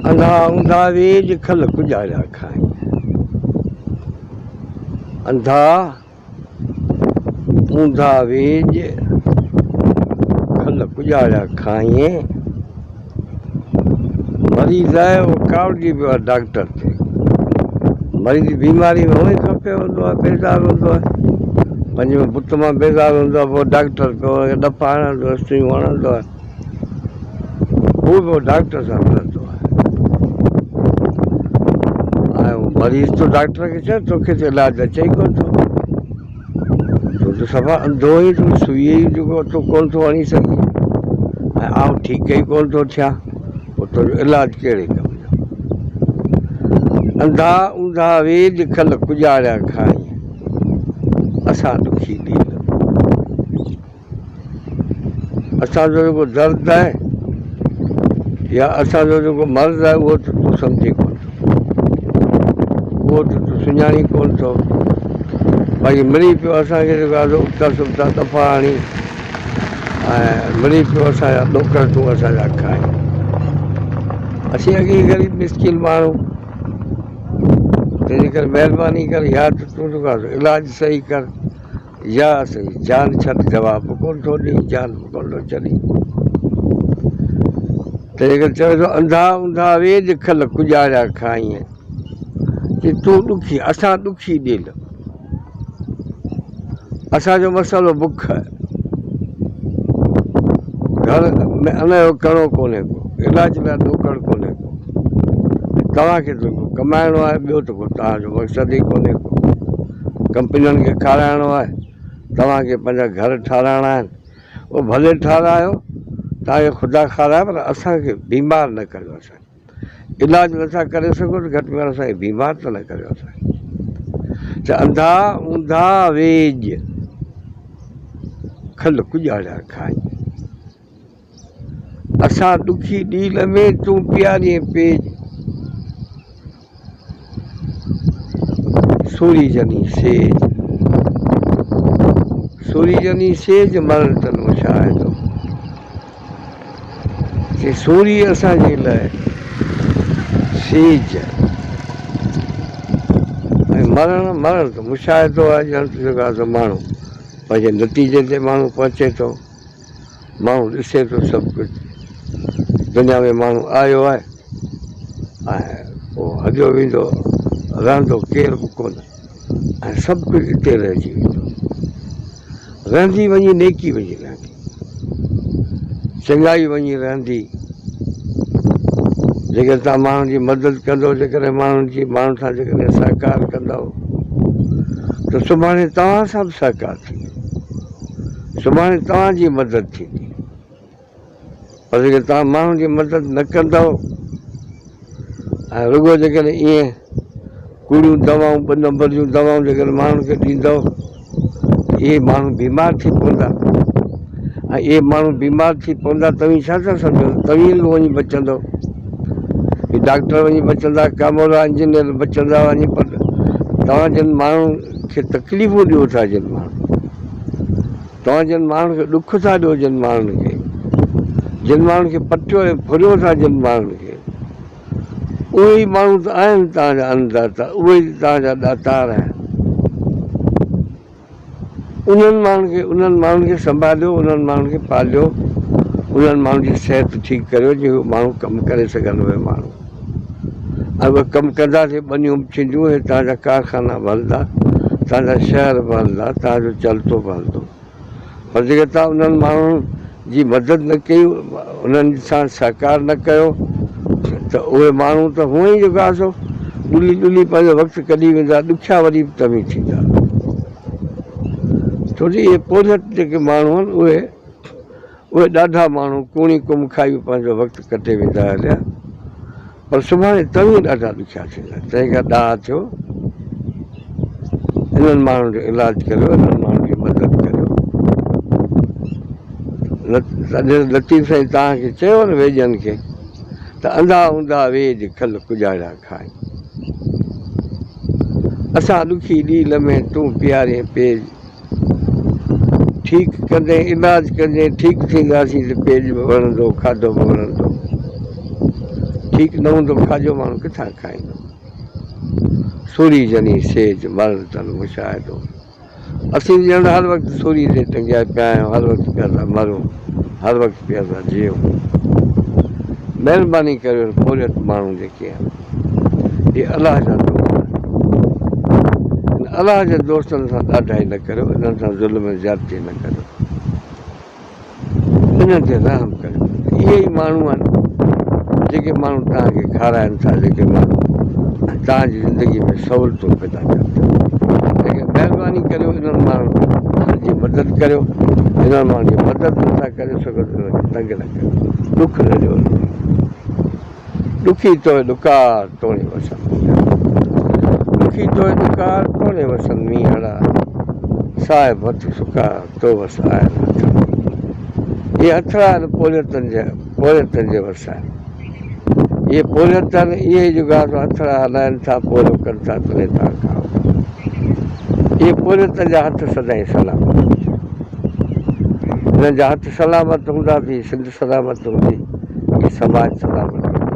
अंधा ऊंधा वेज खल गुजारा खाई। अंधा ऊंधा वेज खल गुजारा खाइए। मरीज़ है वो कावड़ी पियो आहे डॉक्टर ते। मरीज़ बीमारी में उहो ई खपे हूंदो आहे, बेज़ार हूंदो आहे, पंहिंजे बुत मां बेज़ार हूंदो आहे, पोइ डॉक्टर पियो ॾपा हणंदो आहे, सुइयूं हणंदो आहे, उहो बि डॉक्टर सां मिलंदो आहे। ऐं मरीज़ तो डॉक्टर खे चए तोखे त इलाजु अचे ई कोन थो, तूं त सफ़ा अंधो ई, तूं सुई जेको तूं कोन थो हणी सघीं, ऐं आउं ठीकु ई कोन थो थियां, पोइ तुंहिंजो इलाजु कहिड़े कम जो। अंधा ऊंधा वेद खल गुजारा खाई, असां ॾुखी ॾींहुं। असांजो जेको दर्द आहे या असांजो जेको मर्ज़ आहे उहो त तूं सम्झी कोन थो, उहो त तूं सुञाणी कोन थो। भई मिली पियो असांखे जेको आहे उबता सुबता दफ़ा हणी, ऐं मिली पियो असांजा ॾोकर तूं असांजा खाई। असीं अॻे ग़रीब मिसकिन माण्हू, तंहिंजे करे महिरबानी कर या त तूं जेको आहे इलाजु सही कर, या सही जान छॾ। जवाबु कोन थो ॾी, जान बि कोन थो छॾी। तंहिंजे करे चवे थो अंधा ऊंधा वेद खल गुजारा खाईं, कि तूं ॾुखी, असां ॾुखी ॾिल। असांजो मसालो बुख आहे, घर में अन जो कणो कोन्हे को, इलाज लाइ ॾोकड़ कोन्हे को, तव्हांखे त कमाइणो आहे, ॿियो त को तव्हांजो मक़सदु ई कोन्हे को। कंपनियुनि खे खाराइणो आहे, तव्हांखे पंहिंजा घर ठाराइणा आहिनि, उहो भले ठारायो, तव्हांखे ख़ुदा खाराए, पर असांखे बीमार न करियो। असांखे इलाजु नथा करे सघो त घटि में घटि असांखे बीमार त न करियो। असांखे त अंधा ऊंधा वेज खल गुजारा खाई, असां ॾुखी ॾील में तूं प्यारीअ पेज। सूरी जनी सेज, सूरी जनी सेज मरण तन मुशाहिदो, कि सूरी असांजे लाइ सेज, ऐं मरण त मुशाहिदो आहे। ॼण जेको आहे माण्हू पंहिंजे नतीजे ते माण्हू पहुचे थो, माण्हू ॾिसे थो सभु कुझु, दुनिया में माण्हू आयो आहे ऐं पोइ हलियो वेंदो, रहंदो केरु बि कोन, ऐं सभु कुझु हिते रहिजी वेंदो। रहंदी वञी नेकी वञी रहंदी, चङाई वञी रहंदी। जेकर तव्हां माण्हुनि जी मदद कंदो, जेकॾहिं माण्हुनि सां जेकॾहिं सहकार कंदव, त सुभाणे तव्हां सां बि सहकार थींदो, सुभाणे तव्हांजी मदद थींदी। पर जेकर तव्हां माण्हुनि जी मदद न कंदव, ऐं रुॻो जेकॾहिं ईअं कूड़ियूं दवाऊं, ॿ नंबर जूं दवाऊं जेकॾहिं माण्हुनि खे ॾींदव, इहे माण्हू बीमार थी पवंदा, ऐं इहे माण्हू बीमार थी पवंदा, तव्हीं छा था सम्झो? तव्हीं वञी बचंदव, ही डॉक्टर वञी बचंदा, कैमरा इंजीनियर बचंदा वञी, पर तव्हां जिन माण्हुनि खे तकलीफ़ूं ॾियो था, जिन माण्हू तव्हां जिन माण्हुनि खे ॾुख था ॾियो, जिन माण्हुनि खे पटियो ऐं फुरियो था, जिन माण्हुनि खे, उहे ई माण्हू त आहिनि तव्हांजा अन्नदाता, उहे ई तव्हांजा दातार आहिनि। उन्हनि माण्हुनि खे संभालियो, उन्हनि माण्हुनि खे पालियो, उन्हनि माण्हुनि जी सिहत ठीकु करियो, जीअं माण्हू कमु करे सघनि। उहे माण्हू ऐं उहे कमु कंदासीं, ॿनियूं थींदियूं, हे तव्हांजा कारखाना बि हलंदा, तव्हांजा शहर बि हलंदा, तव्हांजो चलतो बि हलंदो। पर जेकर तव्हां उन्हनि माण्हुनि जी मदद न कई, उन्हनि सां सहकार न कयो, त उहे माण्हू त हूअं ई जेको आहे सो ॾुली ॾुली पंहिंजो वक़्तु कढी वेंदा, ॾुखिया वरी बि तव्हीं थींदा। छो जो इहे पोलट जेके माण्हू आहिनि, उहे ॾाढा माण्हू कूणी कुम खाई पंहिंजो वक़्तु कटे वेंदा हलिया, पर सुभाणे तव्हीं ॾाढा ॾुखिया थींदा। तंहिं खां ॾाह थियो, इन्हनि माण्हुनि जो इलाजु करियो, इन्हनि माण्हुनि जी मदद करियो। लतीफ़ साईं तव्हांखे चयो न वेजनि खे, त अंधा ऊंधा वेज खल गुजारा खाई, असां ॾुखी ॾील में तूं प्यारे पेज। ठीकु कंदे, इलाजु कंदे, ठीकु थींदासीं त पेज बि वणंदो, खाधो बि वणंदो। ठीकु न हूंदो खाजो माण्हू किथां खाईंदो। सूरी जनी सेज मरण तन मुशाहिदो। असीं ॼण हर वक़्तु सूरी ते टंगिया पिया आहियूं, हर वक़्तु पिया था मरूं, हर वक़्तु पिया था जियूं। महिरबानी करियो पोरियत माण्हू जेके आहिनि इहे अलाह जा दोस्त आहिनि। अलाह जे दोस्तनि सां ॾाढाई न करियो, इन्हनि सां ज़ुल्म ज़्यादती न करियो, इन्हनि ते रहम करियो। इहे ई माण्हू आहिनि जेके माण्हू तव्हांखे खाराइनि था, जेके माण्हू तव्हांजी ज़िंदगी में सहूलियतूं पैदा कनि था। लेकिन महिरबानी करियो इन्हनि माण्हुनि जी मदद करियो। इन्हनि माण्हुनि जी मदद नथा करे सघो त उन्हनि खे तंग न करियो, ॾुख न ॾियो। ॾुखी तोए ॾुकार तोड़े वसनि, ॾुखी तोए ॾुकार तोड़े वसनि मींहड़ा, साहिब हथ सुका तो वस आयल हथ। इहे हथड़ा आहिनि पोरियतनि जे वस आहिनि। इहे पोरियत आहिनि, इहे ई जुगाड़ हथड़ा हलाइनि था, पोरियो कनि था, तॾहिं तव्हां खाओ। इहे पोरियतनि जा हथ सदाईं सलामत हुजनि। हिननि जा हथ सलामत हूंदा त सिंध सलामत हूंदी, इहे समाज सलामत हूंदो।